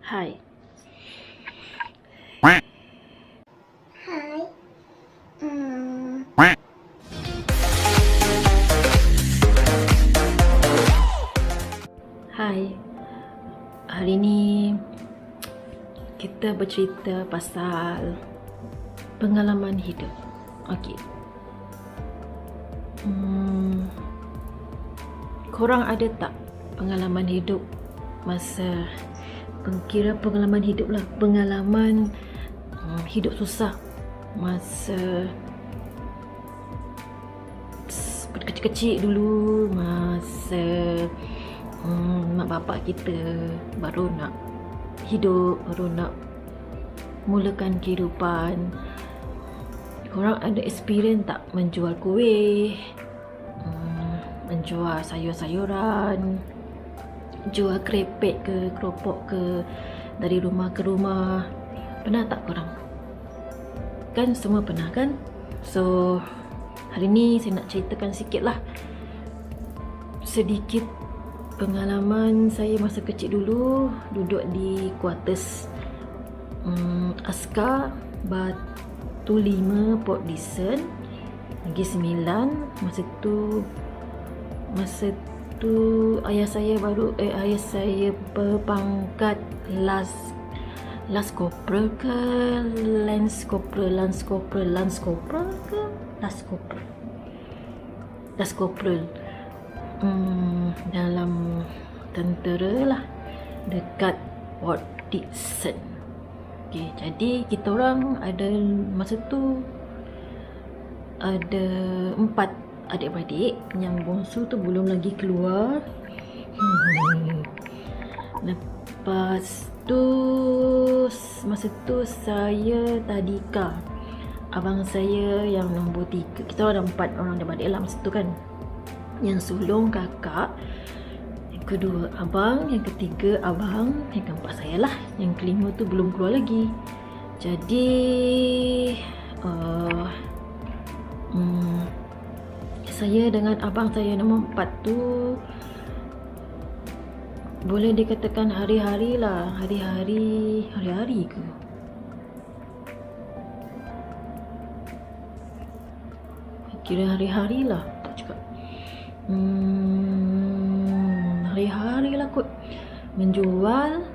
Hai. Hai. Hmm. Hai. Hari ni kita bercerita pasal pengalaman hidup. Okey. Korang ada tak pengalaman hidup masa kira pengalaman hidup lah, pengalaman hidup susah masa kecil-kecil dulu, masa mak bapak kita baru nak hidup, baru nak mulakan kehidupan. Korang ada experience tak menjual kuih, menjual sayur-sayuran, jual kerepek ke, keropok ke, dari rumah ke rumah? Pernah tak korang? Kan semua pernah kan? So hari ni saya nak ceritakan sikit lah, sedikit pengalaman saya masa kecil dulu. Duduk di quarters askar Batu 5 Port Dickson, Negeri Sembilan. Masa tu ayah saya berpangkat Lance Corporal ke Lance Corporal dalam tentera lah, dekat Port Dickson. Okay, jadi kita orang ada masa tu ada 4 adik-beradik. Yang bongsu tu belum lagi keluar. Lepas tu masa tu saya tadika, abang saya yang nombor 3. Kita orang ada 4 orang adik-beradik lah masa tu kan. Yang sulung kakak, yang kedua abang, yang ketiga abang, yang keempat saya lah. Yang kelima tu belum keluar lagi. Jadi saya dengan abang saya nombor 4 tu boleh dikatakan hari-hari lah. Hari-hari ke? Kira hari-hari lah, tak cakap. Hari-hari lah kot menjual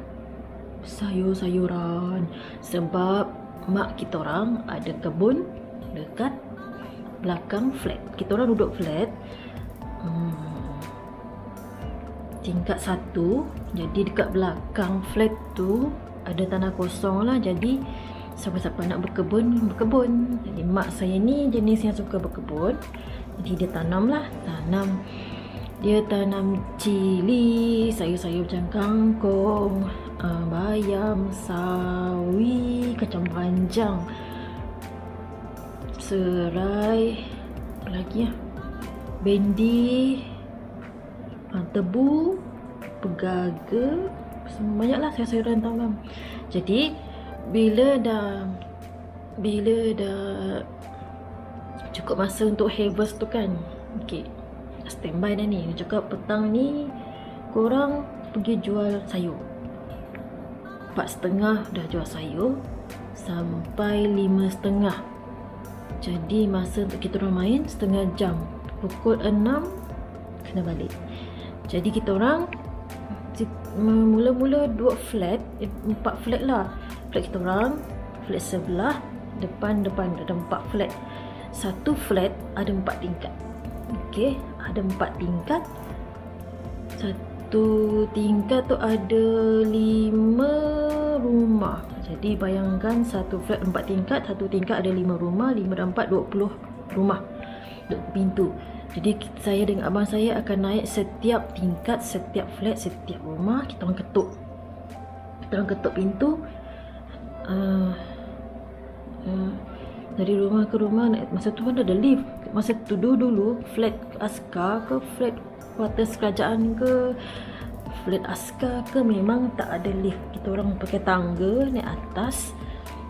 sayur-sayuran. Sebab mak kita orang ada kebun dekat belakang flat. Kita orang duduk flat tingkat 1. Jadi dekat belakang flat tu ada tanah kosong lah. Jadi siapa-siapa nak berkebun. Jadi mak saya ni jenis yang suka berkebun. Jadi dia tanam cili, sayur-sayur macam kangkung, bayam, sawi, kacang panjang, serai, apa lagi ya, bendi, tebu, pegaga, semua banyak lah sayur-sayuran tanam. Jadi bila dah cukup masa untuk harvest tu kan, okay, standby dah ni. Dia cakap petang ni korang pergi jual sayur. 4:30 dah jual sayur sampai 5:30. Jadi masa untuk kita orang main setengah jam. Pukul 6 kena balik. Jadi kita orang mula-mula 4 flat lah. Flat kita orang, flat sebelah, depan ada 4 flat. Satu flat ada 4 tingkat. Okey, ada 4 tingkat. Satu tingkat tu ada 5 rumah. Jadi bayangkan satu flat 4 tingkat, satu tingkat ada 5 rumah, 5 dan 4 20 rumah. 20 pintu. Jadi saya dengan abang saya akan naik setiap tingkat, setiap flat, setiap rumah. Kita orang ketuk pintu. Dari rumah ke rumah. Masa tu mana ada lift. Masa tu dulu flat askar ke, flat quarters kerajaan ke, flat askar ke, memang tak ada lift. Kita orang pakai tangga naik atas.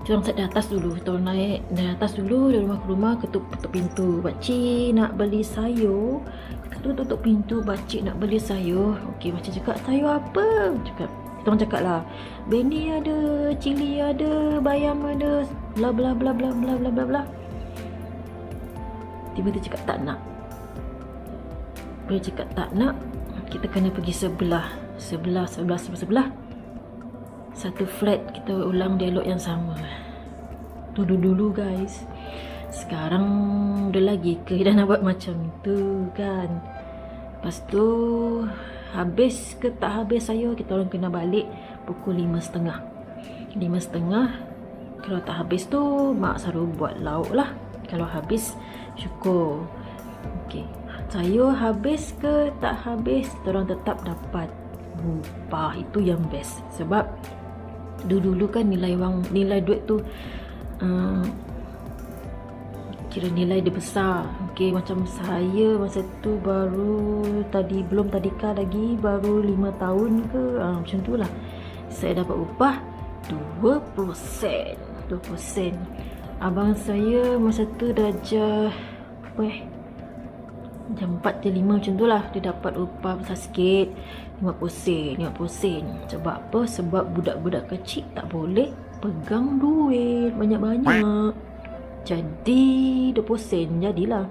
Kita orang set di atas dulu. Kita orang naik dari atas dulu, dari rumah ke rumah, ketuk pintu. Pakcik nak beli sayur. Kita tutup pintu, pakcik nak beli sayur. Okey, macam cakap, sayur apa? Cakap, Kita orang cakap lah, bendi ada, cili ada, bayam ada, bla bla bla bla bla bla bla bla. Tiba-tiba cakap tak nak. Bila cakap tak nak, kita kena pergi sebelah. Satu flat, kita ulang dialog yang sama. Dulu guys. Sekarang udah lagi ke dah nak buat macam tu kan. Lepas tu habis ke tak habis saya, kita orang kena balik pukul 5.30. 5.30. Kalau tak habis tu mak suruh buat lauk lah. Kalau habis syukur. Okey. Saya habis ke tak habis, kita orang tetap dapat upah. Itu yang best. Sebab dulu kan nilai duit tu kira nilai dia besar. Okey, macam saya masa tu belum tadika lagi, baru 5 tahun ke macam tu lah. Saya dapat upah 2%. Abang saya masa tu darjah jam 4 je 5 macam tu lah. Dia dapat upah besar sikit, 50 sen. Sebab apa? Sebab budak-budak kecil tak boleh pegang duit banyak-banyak. Jadi 20 sen. Jadilah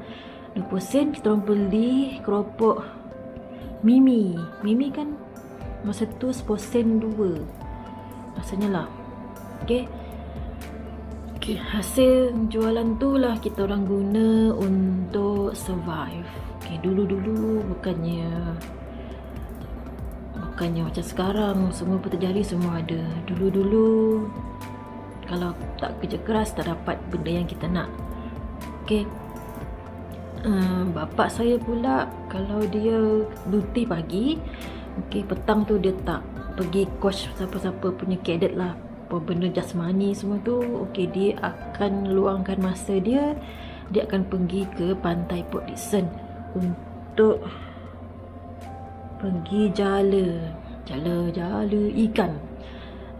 20 sen kita orang beli keropok Mimi kan masa tu 10 sen 2 rasanya lah. Okay, hasil jualan tu lah kita orang guna untuk survive. Okay, dulu bukannya macam sekarang semua peterjari semua ada. Dulu kalau tak kerja keras tak dapat benda yang kita nak. Okay, bapak saya pula kalau dia duty pagi, okay, petang tu dia tak pergi coach siapa-siapa punya cadet lah, apa benda jasmani semua tu. Okay, dia akan luangkan masa dia akan pergi ke pantai Port Dickson untuk pergi jala ikan.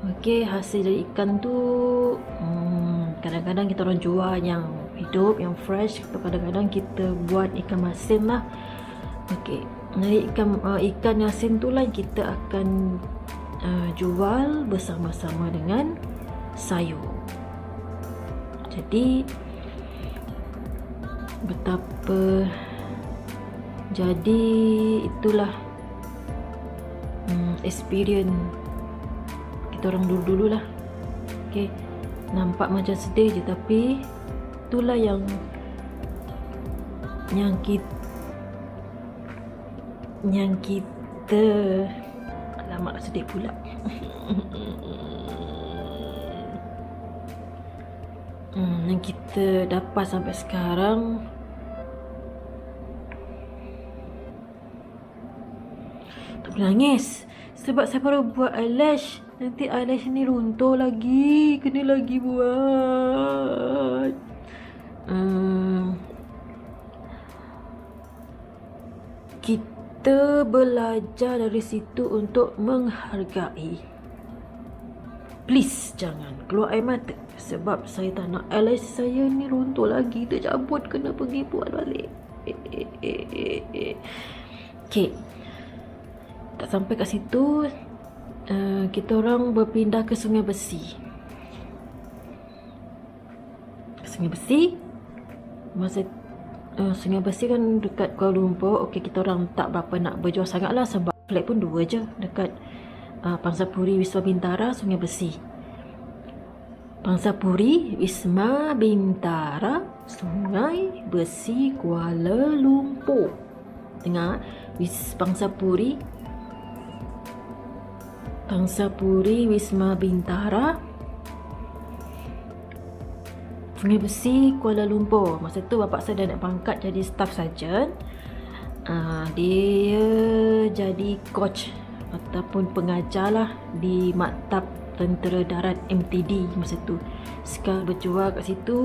Okey, hasil dari ikan tu kadang-kadang kita orang jual yang hidup, yang fresh, atau kadang-kadang kita buat ikan masin lah. Okey, dari ikan asin tu lah kita akan jual bersama-sama dengan sayur. Jadi itulah experience kita orang dulu lah. Okay, nampak macam sedih je, tapi itulah yang kita alamak sedih pula. Yang kita dapat sampai sekarang. Tak boleh nangis sebab saya baru buat eyelash. Nanti eyelash ni runtuh lagi, kena lagi buat. Kita belajar dari situ untuk menghargai. Please jangan keluar air mata sebab saya tak nak eyelash saya ni runtuh lagi, tercabut, kena pergi buat balik. Okay, tak sampai kat situ, kita orang berpindah ke Sungai Besi. Masa Sungai Besi kan dekat Kuala Lumpur. Okey, kita orang tak berapa nak berjual sangat lah sebab flat pun 2 je dekat Pangsapuri Wisma Bintara, Sungai Besi. Pangsapuri Wisma Bintara, Sungai Besi, Kuala Lumpur. Dengar, Pangsapuri Wisma Bintara, Sungai Besi, Kuala Lumpur. Masa tu bapak saya dah nak pangkat jadi staff sarjan. Dia jadi coach ataupun pengajar lah di Maktab Tentera Darat MTD masa tu. Sekarang berjual kat situ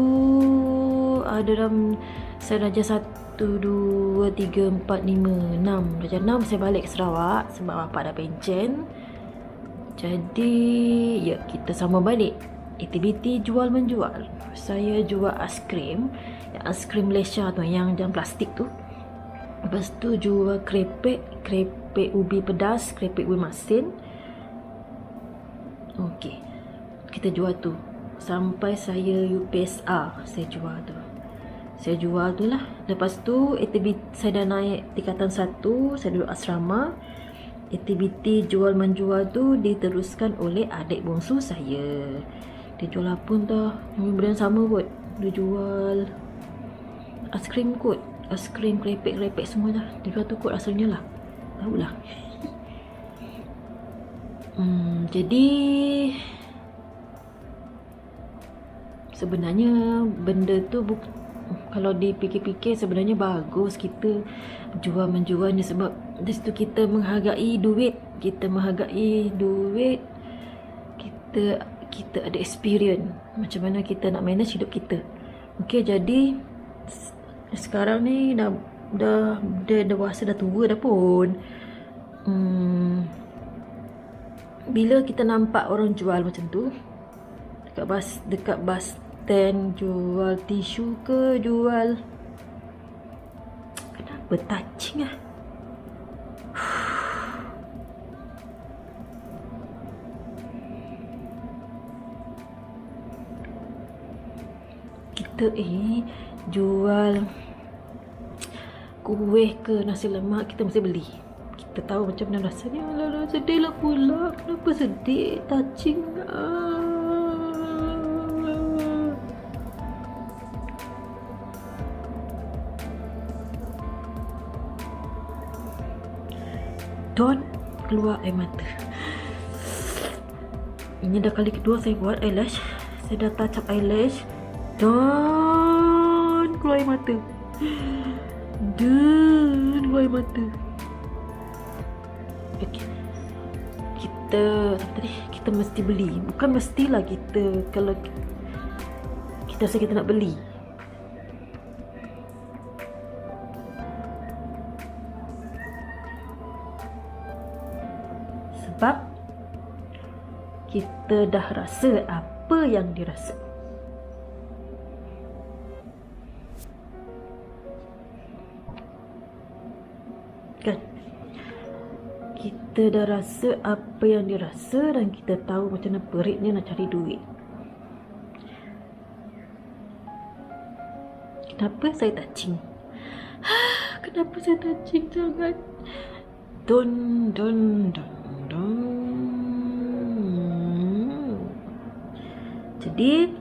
ada dalam saya darjah 1, 2, 3, 4, 5, 6. Darjah 6 saya balik ke Sarawak sebab bapak dah pencen. Jadi ya, kita sama balik aktiviti jual menjual. Saya jual aiskrim, yang aiskrim Malaysia tu, yang dalam plastik tu. Lepas tu jual krepek ubi pedas, krepek ubi masin. Okey, kita jual tu sampai saya UPSR. Saya jual tu lah. Lepas tu aktiviti saya dah naik tingkatan 1, saya duduk asrama. Aktiviti jual menjual tu diteruskan oleh adik bongsu saya. Dia jual apa entah, benda yang sama kot. Dia jual aiskrim kot, aiskrim, krepek semua dah. Dia jual tu kot asalnya lah. Tahulah. Jadi sebenarnya benda tu kalau dipikir-pikir sebenarnya bagus kita menjualnya, sebab di situ kita menghargai duit, kita ada experience macam mana kita nak manage hidup kita. Okey, jadi sekarang ni dah dewasa, dah tua dah pun. Bila kita nampak orang jual macam tu dekat bus stand, jual tisu ke, jual kenapa touching lah. Kita jual kuih ke nasi lemak, kita mesti beli. Kita tahu macam mana rasanya. Alah, sedih lah pula. Kenapa sedih? Touching. Don keluar air mata. Ini dah kali kedua saya buat eyelash. Saya dah touch up eyelash. Don keluar air mata. Don keluar air mata. Okay. Kita mesti beli. Bukan mestilah kita, kalau kita rasa kita nak beli, sebab kita dah rasa apa yang dirasa. Kan? Kita dah rasa apa yang dirasa dan kita tahu macam mana peritnya nak cari duit. Kenapa saya touching? Kenapa saya touching sangat? Don. Jadi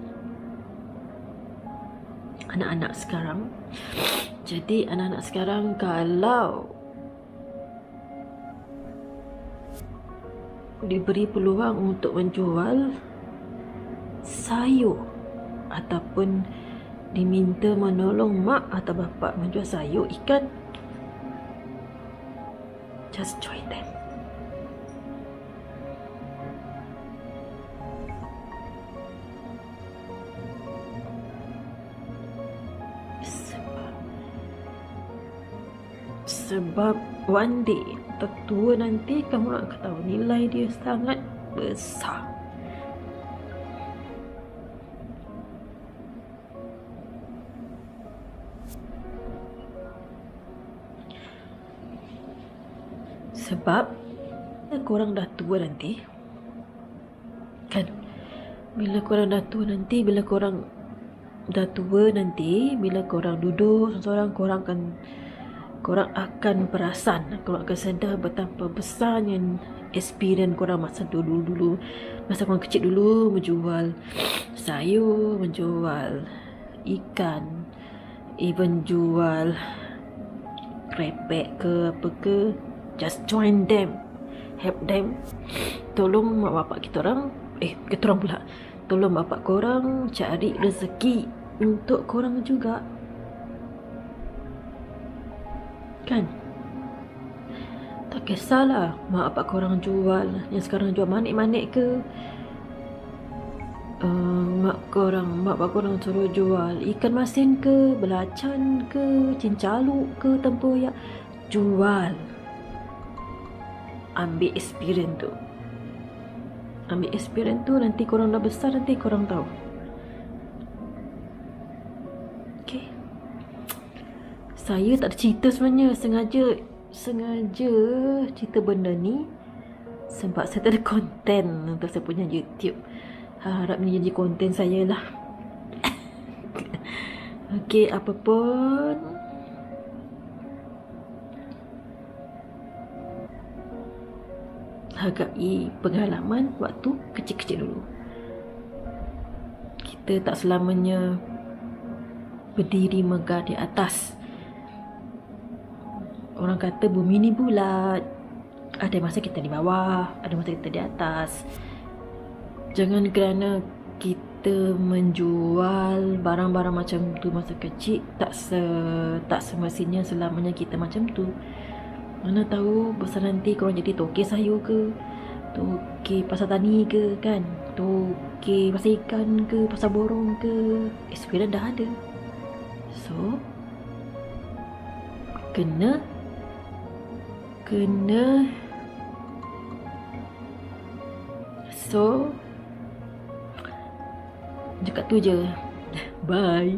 anak-anak sekarang kalau diberi peluang untuk menjual sayur ataupun diminta menolong mak atau bapa menjual sayur, ikan, just join them. Sebab one day tertua nanti kamu akan tahu nilai dia sangat besar. Sebab korang dah tua nanti, kan? Bila korang dah tua nanti, bila korang duduk seorang, korang akan perasan, korang akan sedar betapa besarnya experience korang masa dulu. Masa korang kecil dulu, menjual sayur, menjual ikan, even jual krepek ke apa ke. Just join them, help them. Tolong mak bapak kita orang, tolong bapak korang cari rezeki untuk korang juga. Kan? Tak kisahlah mak bapak korang jual, yang sekarang jual manik-manik ke, mak bapak korang suruh jual ikan masin ke, belacan ke, cincaluk ke, tempoyak, jual. Ambil experience tu, nanti korang dah besar, nanti korang tahu. Okay, saya tak ada cerita sebenarnya, sengaja cerita benda ni sebab saya tak ada konten untuk saya punya YouTube. Harap ni jadi konten saya lah. Okey, apa pun, hargai pengalaman waktu kecil-kecil dulu. Kita tak selamanya berdiri megah di atas. Orang kata bumi ni bulat. Ada masa kita di bawah, ada masa kita di atas. Jangan kerana kita menjual barang-barang macam tu masa kecil, tak semestinya selamanya kita macam tu. Mana tahu besar nanti korang jadi tokek sayur ke, tokek pasar tani ke kan, tokek pasar ikan ke, pasar borong ke. Experience dah ada. So Kena So cakap tu je. Bye.